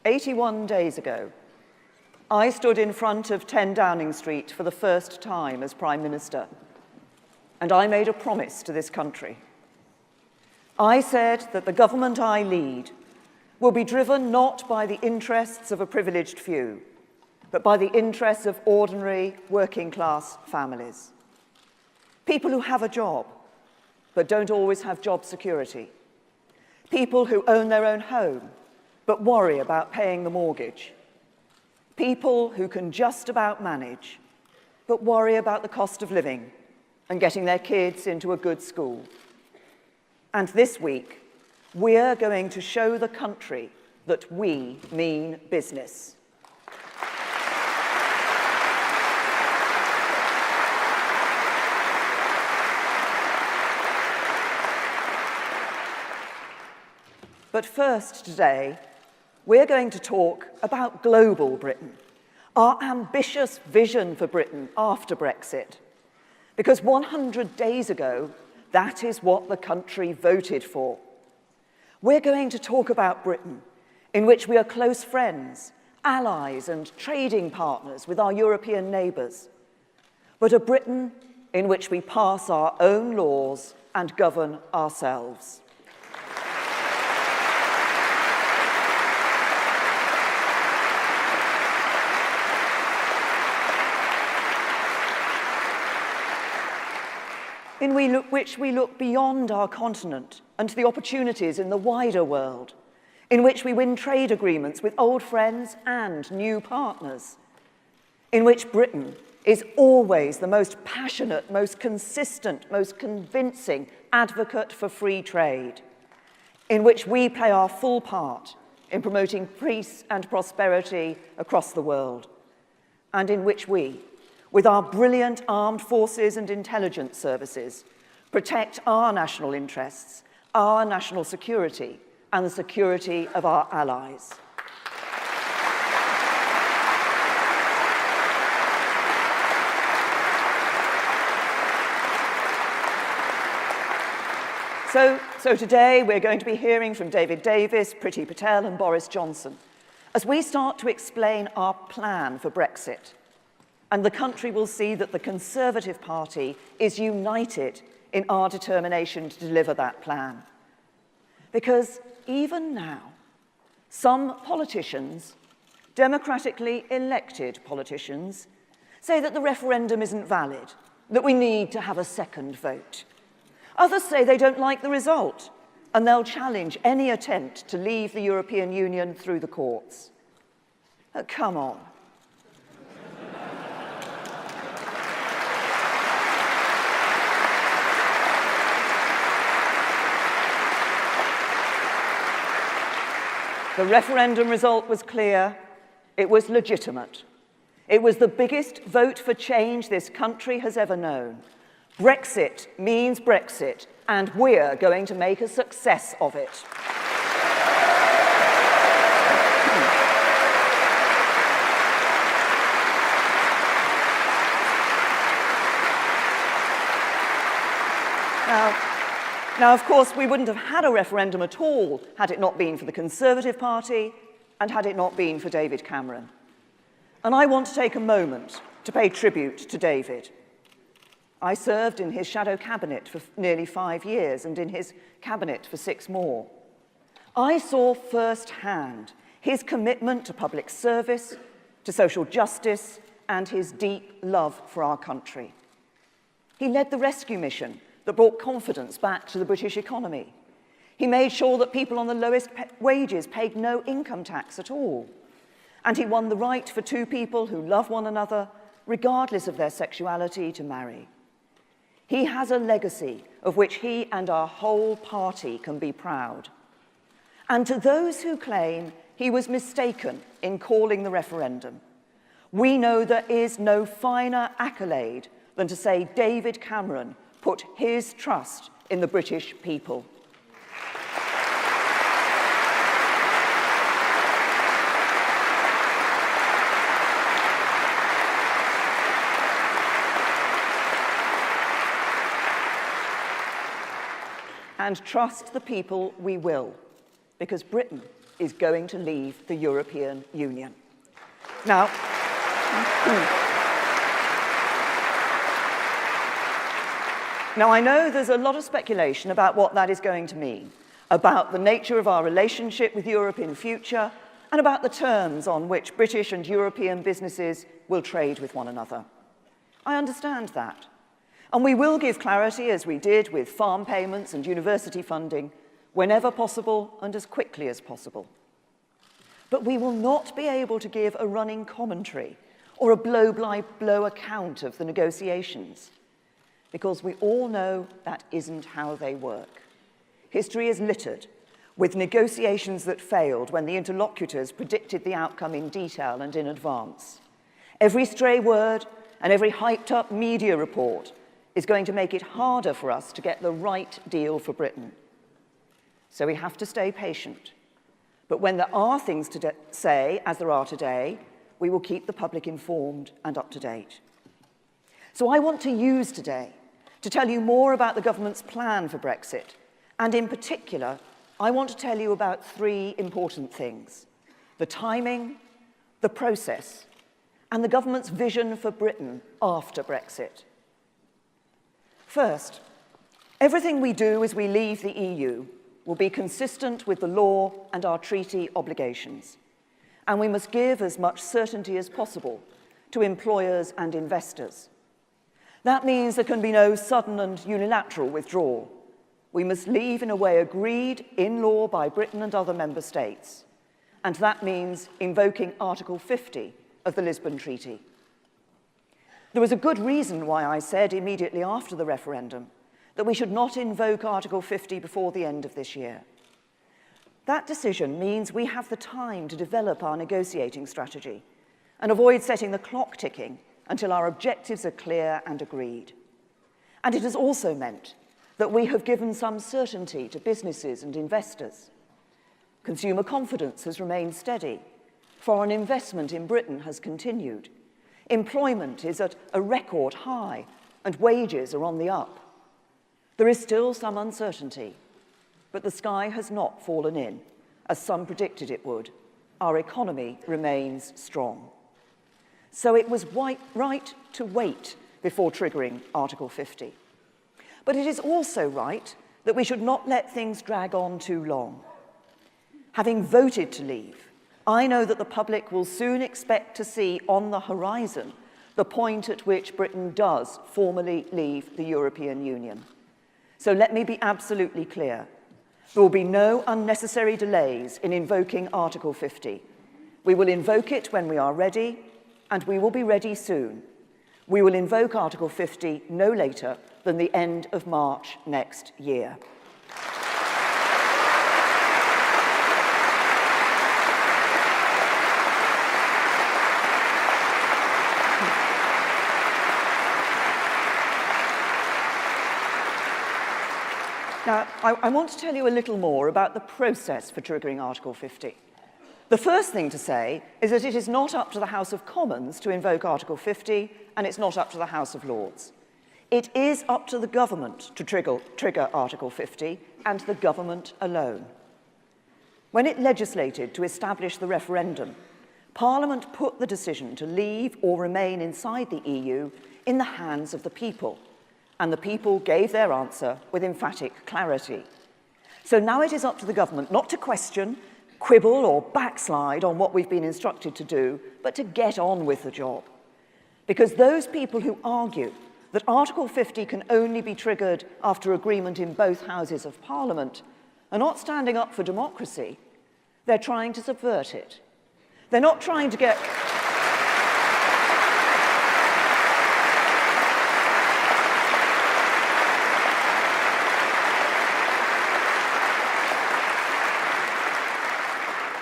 81 days ago, I stood in front of 10 Downing Street for the first time as Prime Minister, and I made a promise to this country. I said that the government I lead will be driven not by the interests of a privileged few, but by the interests of ordinary working-class families. People who have a job, but don't always have job security. People who own their own home, but worry about paying the mortgage. People who can just about manage, but worry about the cost of living and getting their kids into a good school. And this week, we're going to show the country that we mean business. But first today, we're going to talk about global Britain, our ambitious vision for Britain after Brexit. Because 100 days ago, that is what the country voted for. We're going to talk about Britain, in which we are close friends, allies, and trading partners with our European neighbours, but a Britain in which we pass our own laws and govern ourselves. In which we look beyond our continent and to the opportunities in the wider world, in which we win trade agreements with old friends and new partners, in which Britain is always the most passionate, most consistent, most convincing advocate for free trade, in which we play our full part in promoting peace and prosperity across the world, and in which we, with our brilliant armed forces and intelligence services, protect our national interests, our national security, and the security of our allies. So today we're going to be hearing from David Davis, Priti Patel, and Boris Johnson as we start to explain our plan for Brexit. And the country will see that the Conservative Party is united in our determination to deliver that plan. Because even now, some politicians, democratically elected politicians, say that the referendum isn't valid, that we need to have a second vote. Others say they don't like the result, and they'll challenge any attempt to leave the European Union through the courts. Come on. The referendum result was clear. It was legitimate. It was the biggest vote for change this country has ever known. Brexit means Brexit, and we're going to make a success of it. Now, of course, we wouldn't have had a referendum at all had it not been for the Conservative Party and had it not been for David Cameron. And I want to take a moment to pay tribute to David. I served in his shadow cabinet for nearly 5 years and in his cabinet for 6 more. I saw firsthand his commitment to public service, to social justice, and his deep love for our country. He led the rescue mission that brought confidence back to the British economy. He made sure that people on the lowest wages paid no income tax at all. And he won the right for 2 people who love one another, regardless of their sexuality, to marry. He has a legacy of which he and our whole party can be proud. And to those who claim he was mistaken in calling the referendum, we know there is no finer accolade than to say David Cameron put his trust in the British people. And trust the people we will, because Britain is going to leave the European Union. Now, I know there's a lot of speculation about what that is going to mean, about the nature of our relationship with Europe in future, and about the terms on which British and European businesses will trade with one another. I understand that. And we will give clarity, as we did with farm payments and university funding, whenever possible and as quickly as possible. But we will not be able to give a running commentary or a blow-by-blow account of the negotiations, because we all know that isn't how they work. History is littered with negotiations that failed when the interlocutors predicted the outcome in detail and in advance. Every stray word and every hyped-up media report is going to make it harder for us to get the right deal for Britain. So we have to stay patient. But when there are things to say, as there are today, we will keep the public informed and up to date. So I want to use today to tell you more about the government's plan for Brexit. And in particular, I want to tell you about three important things: the timing, the process, and the government's vision for Britain after Brexit. First, everything we do as we leave the EU will be consistent with the law and our treaty obligations, and we must give as much certainty as possible to employers and investors. That means there can be no sudden and unilateral withdrawal. We must leave in a way agreed in law by Britain and other member states, and that means invoking Article 50 of the Lisbon Treaty. There was a good reason why I said immediately after the referendum that we should not invoke Article 50 before the end of this year. That decision means we have the time to develop our negotiating strategy and avoid setting the clock ticking until our objectives are clear and agreed. And it has also meant that we have given some certainty to businesses and investors. Consumer confidence has remained steady. Foreign investment in Britain has continued. Employment is at a record high, and wages are on the up. There is still some uncertainty, but the sky has not fallen in, as some predicted it would. Our economy remains strong. So it was right to wait before triggering Article 50. But it is also right that we should not let things drag on too long. Having voted to leave, I know that the public will soon expect to see on the horizon the point at which Britain does formally leave the European Union. So let me be absolutely clear. There will be no unnecessary delays in invoking Article 50. We will invoke it when we are ready, and we will be ready soon. We will invoke Article 50 no later than the end of March next year. Now, I want to tell you a little more about the process for triggering Article 50. The first thing to say is that it is not up to the House of Commons to invoke Article 50, and it's not up to the House of Lords. It is up to the government to trigger Article 50, and the government alone. When it legislated to establish the referendum, Parliament put the decision to leave or remain inside the EU in the hands of the people, and the people gave their answer with emphatic clarity. So now it is up to the government not to question, quibble or backslide on what we've been instructed to do, but to get on with the job. Because those people who argue that Article 50 can only be triggered after agreement in both houses of Parliament are not standing up for democracy, they're trying to subvert it. They're not trying to get...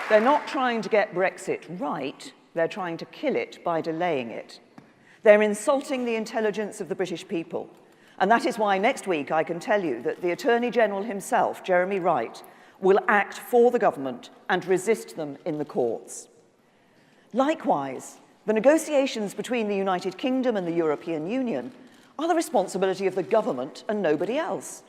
They're not trying to get Brexit right, they're trying to kill it by delaying it. They're insulting the intelligence of the British people. And that is why next week I can tell you that the Attorney General himself, Jeremy Wright, will act for the government and resist them in the courts. Likewise, the negotiations between the United Kingdom and the European Union are the responsibility of the government and nobody else.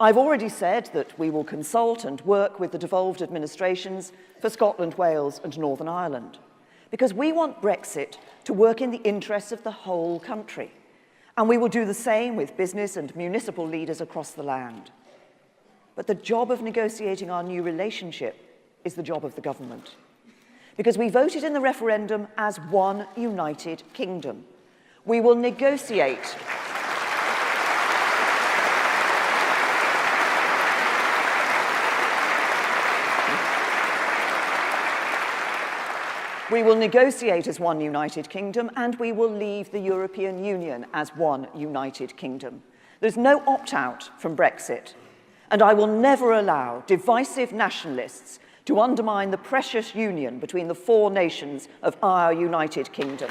I've already said that we will consult and work with the devolved administrations for Scotland, Wales, and Northern Ireland, because we want Brexit to work in the interests of the whole country. And we will do the same with business and municipal leaders across the land. But the job of negotiating our new relationship is the job of the government. Because we voted in the referendum as one united kingdom. We will negotiate. We will negotiate as one united kingdom, and we will leave the European Union as one united kingdom. There's no opt-out from Brexit, and I will never allow divisive nationalists to undermine the precious union between the four nations of our united kingdom.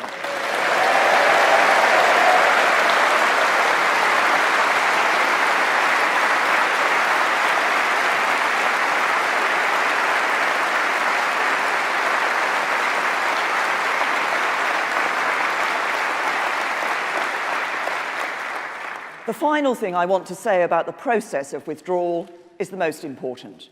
The final thing I want to say about the process of withdrawal is the most important,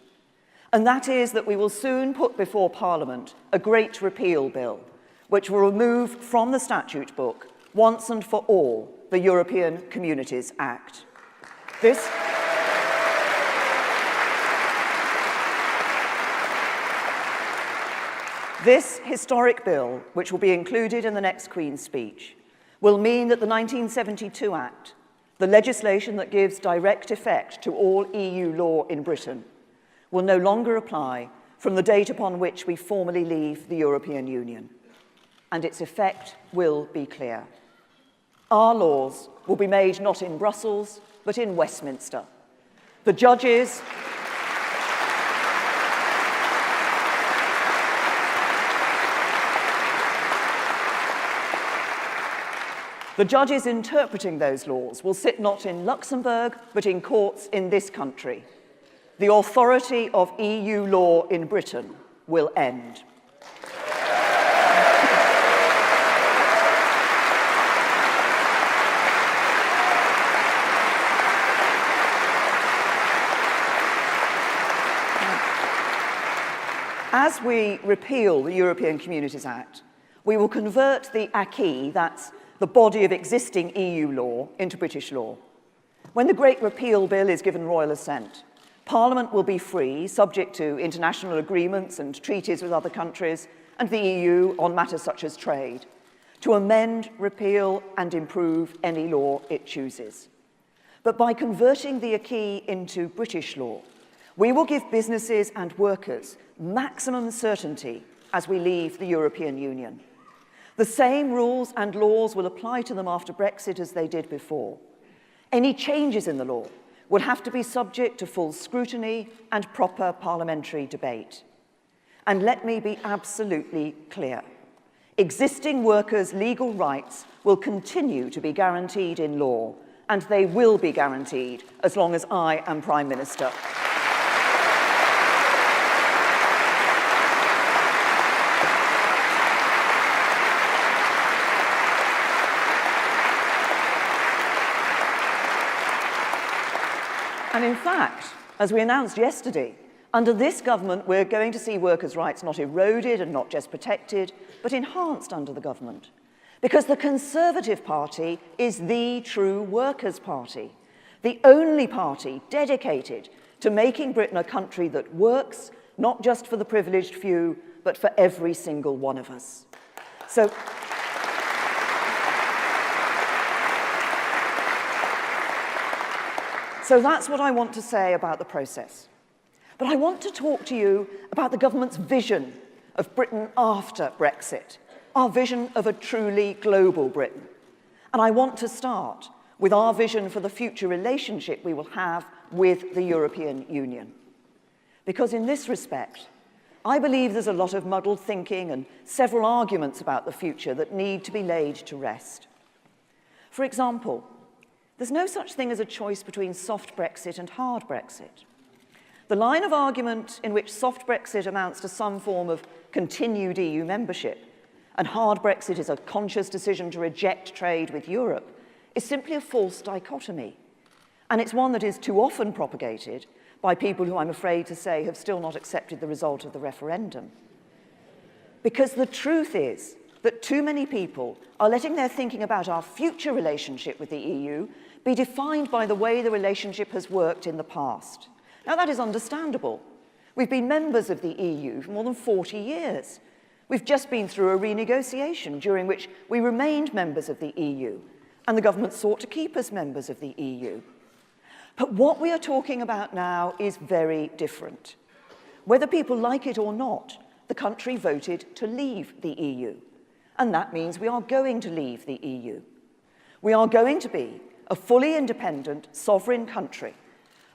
and that is that we will soon put before Parliament a great repeal bill, which will remove from the statute book, once and for all, the European Communities Act. This historic bill, which will be included in the next Queen's speech, will mean that the 1972 Act, the legislation that gives direct effect to all EU law in Britain, will no longer apply from the date upon which we formally leave the European Union, and its effect will be clear. Our laws will be made not in Brussels, but in Westminster. The judges interpreting those laws will sit not in Luxembourg, but in courts in this country. The authority of EU law in Britain will end. As we repeal the European Communities Act, we will convert the acquis, that's the body of existing EU law, into British law. When the Great Repeal Bill is given royal assent, Parliament will be free, subject to international agreements and treaties with other countries and the EU on matters such as trade, to amend, repeal, and improve any law it chooses. But by converting the acquis into British law, we will give businesses and workers maximum certainty as we leave the European Union. The same rules and laws will apply to them after Brexit as they did before. Any changes in the law will have to be subject to full scrutiny and proper parliamentary debate. And let me be absolutely clear. Existing workers' legal rights will continue to be guaranteed in law, and they will be guaranteed as long as I am Prime Minister. And in fact, as we announced yesterday, under this government, we're going to see workers' rights not eroded and not just protected, but enhanced under the government. Because the Conservative Party is the true workers' party, the only party dedicated to making Britain a country that works, not just for the privileged few, but for every single one of us. So that's what I want to say about the process. But I want to talk to you about the government's vision of Britain after Brexit, our vision of a truly global Britain. And I want to start with our vision for the future relationship we will have with the European Union. Because in this respect, I believe there's a lot of muddled thinking and several arguments about the future that need to be laid to rest. For example, there's no such thing as a choice between soft Brexit and hard Brexit. The line of argument in which soft Brexit amounts to some form of continued EU membership and hard Brexit is a conscious decision to reject trade with Europe is simply a false dichotomy. And it's one that is too often propagated by people who, I'm afraid to say, have still not accepted the result of the referendum. Because the truth is that too many people are letting their thinking about our future relationship with the EU be defined by the way the relationship has worked in the past. Now, that is understandable. We've been members of the EU for more than 40 years. We've just been through a renegotiation during which we remained members of the EU, and the government sought to keep us members of the EU. But what we are talking about now is very different. Whether people like it or not, the country voted to leave the EU. And that means we are going to leave the EU. We are going to be a fully independent, sovereign country,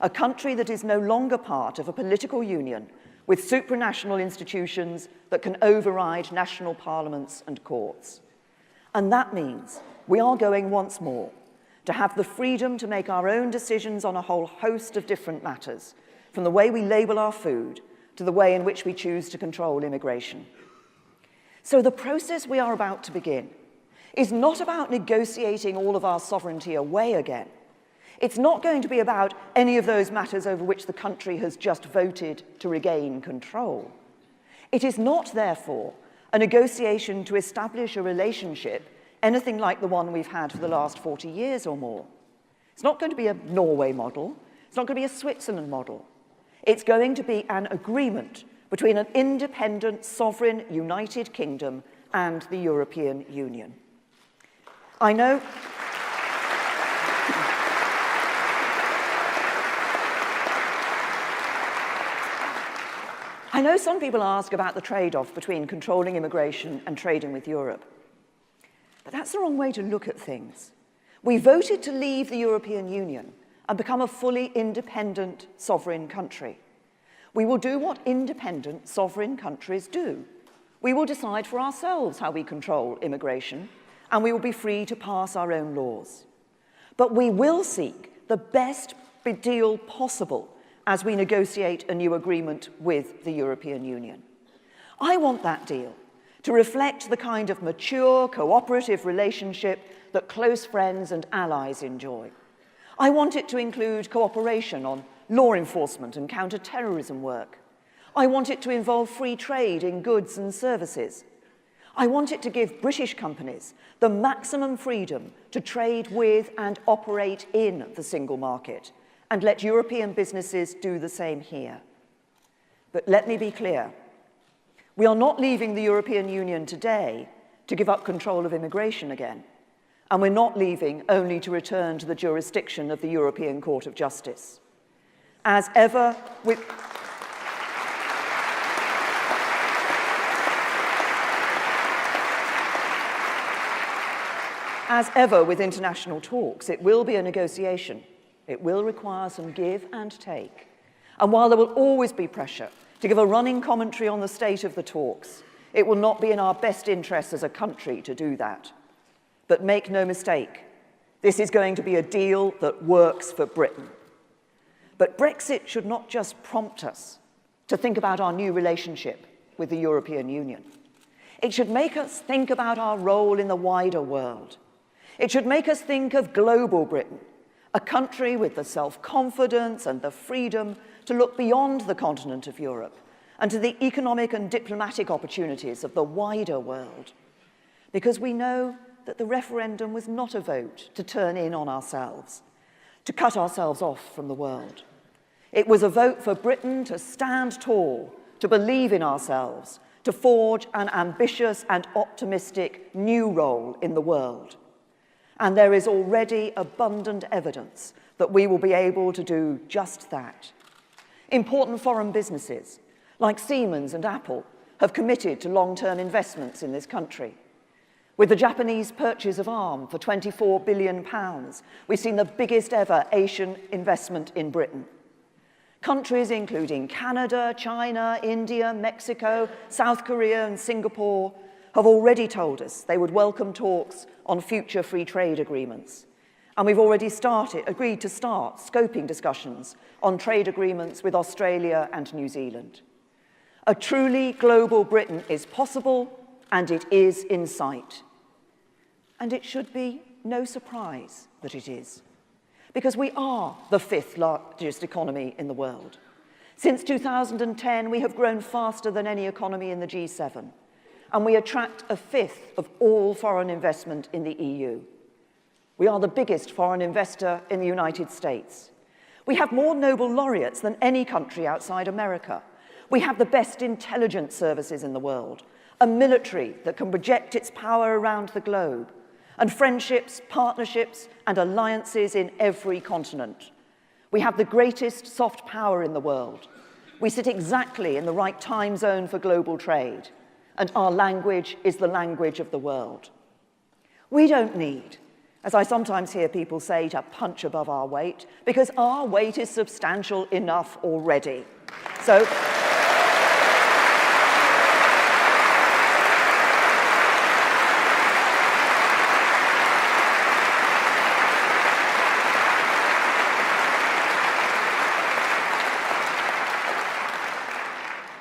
a country that is no longer part of a political union with supranational institutions that can override national parliaments and courts. And that means we are going once more to have the freedom to make our own decisions on a whole host of different matters, from the way we label our food to the way in which we choose to control immigration. So the process we are about to begin is not about negotiating all of our sovereignty away again. It's not going to be about any of those matters over which the country has just voted to regain control. It is not, therefore, a negotiation to establish a relationship anything like the one we've had for the last 40 years or more. It's not going to be a Norway model. It's not going to be a Switzerland model. It's going to be an agreement between an independent, sovereign, United Kingdom and the European Union. I know some people ask about the trade-off between controlling immigration and trading with Europe. But that's the wrong way to look at things. We voted to leave the European Union and become a fully independent, sovereign country. We will do what independent, sovereign countries do. We will decide for ourselves how we control immigration, and we will be free to pass our own laws. But we will seek the best deal possible as we negotiate a new agreement with the European Union. I want that deal to reflect the kind of mature, cooperative relationship that close friends and allies enjoy. I want it to include cooperation on law enforcement and counter-terrorism work. I want it to involve free trade in goods and services. I want it to give British companies the maximum freedom to trade with and operate in the single market, and let European businesses do the same here. But let me be clear. We are not leaving the European Union today to give up control of immigration again. And we're not leaving only to return to the jurisdiction of the European Court of Justice. As ever with international talks, it will be a negotiation. It will require some give and take. And while there will always be pressure to give a running commentary on the state of the talks, it will not be in our best interests as a country to do that. But make no mistake, this is going to be a deal that works for Britain. But Brexit should not just prompt us to think about our new relationship with the European Union. It should make us think about our role in the wider world. It should make us think of global Britain, a country with the self-confidence and the freedom to look beyond the continent of Europe and to the economic and diplomatic opportunities of the wider world. Because we know that the referendum was not a vote to turn in on ourselves, to cut ourselves off from the world. It was a vote for Britain to stand tall, to believe in ourselves, to forge an ambitious and optimistic new role in the world. And there is already abundant evidence that we will be able to do just that. Important foreign businesses, like Siemens and Apple, have committed to long-term investments in this country. With the Japanese purchase of Arm for £24 billion, we've seen the biggest ever Asian investment in Britain. Countries including Canada, China, India, Mexico, South Korea, and Singapore have already told us they would welcome talks on future free trade agreements. And we've already agreed to start scoping discussions on trade agreements with Australia and New Zealand. A truly global Britain is possible, and it is in sight. And it should be no surprise that it is. because we are the fifth largest economy in the world. Since 2010, we have grown faster than any economy in the G7, and we attract a fifth of all foreign investment in the EU. We are the biggest foreign investor in the United States. We have more Nobel laureates than any country outside America. We have the best intelligence services in the world, a military that can project its power around the globe, and friendships, partnerships, and alliances in every continent. We have the greatest soft power in the world. We sit exactly in the right time zone for global trade, and our language is the language of the world. We don't need, as I sometimes hear people say, to punch above our weight, because our weight is substantial enough already. So,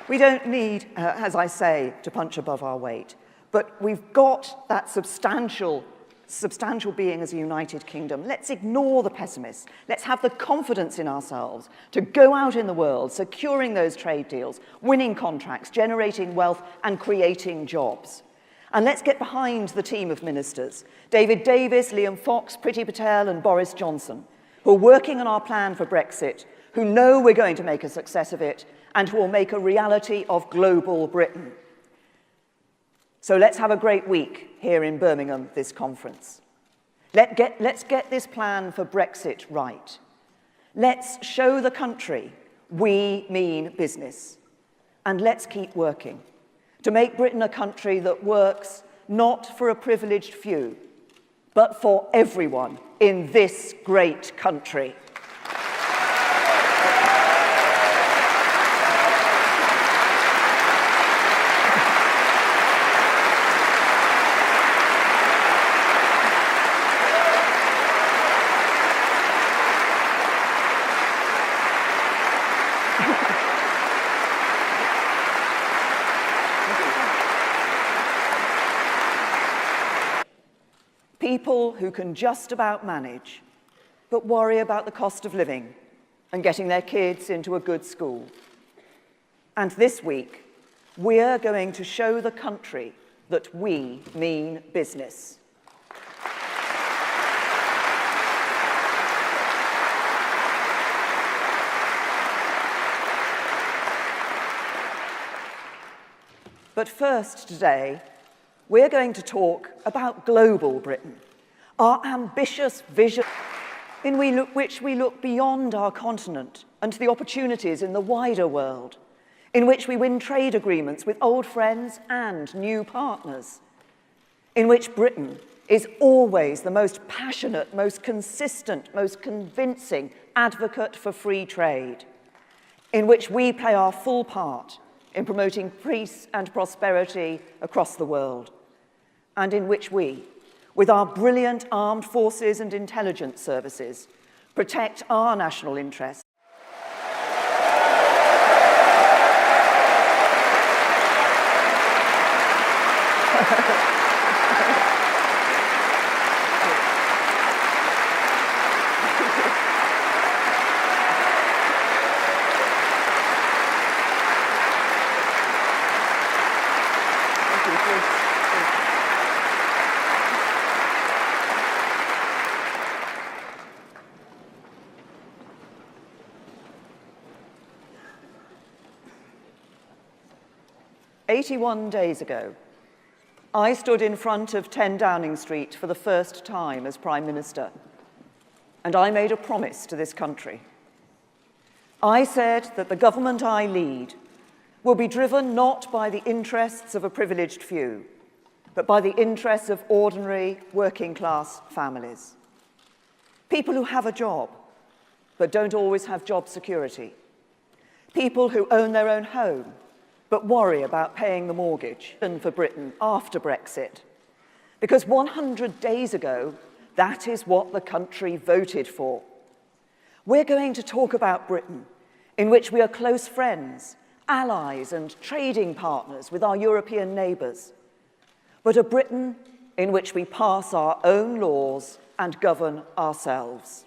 we don't need, as I say, to punch above our weight, but we've got that substantial being as a United Kingdom. Let's ignore the pessimists. Let's have the confidence in ourselves to go out in the world, securing those trade deals, winning contracts, generating wealth, and creating jobs. And let's get behind the team of ministers, David Davis, Liam Fox, Priti Patel, and Boris Johnson, who are working on our plan for Brexit, who know we're going to make a success of it, and who will make a reality of global Britain. So let's have a great week here in Birmingham, this conference. Let's get this plan for Brexit right. Let's show the country we mean business. And let's keep working to make Britain a country that works not for a privileged few, but for everyone in this great country. People who can just about manage, but worry about the cost of living and getting their kids into a good school. And this week, we're going to show the country that we mean business. But first today, we're going to talk about global Britain, our ambitious vision in which we look beyond our continent and to the opportunities in the wider world, in which we win trade agreements with old friends and new partners, in which Britain is always the most passionate, most consistent, most convincing advocate for free trade, in which we play our full part in promoting peace and prosperity across the world, and in which we, with our brilliant armed forces and intelligence services, protect our national interests. "81 days ago, I stood in front of 10 Downing Street for the first time as Prime Minister, and I made a promise to this country. I said that the government I lead will be driven not by the interests of a privileged few, but by the interests of ordinary working-class families. People who have a job, but don't always have job security. People who own their own home, but worry about paying the mortgage. And for Britain after Brexit. Because 100 days ago, that is what the country voted for. We're going to talk about Britain, in which we are close friends, allies, and trading partners with our European neighbours, but a Britain in which we pass our own laws and govern ourselves.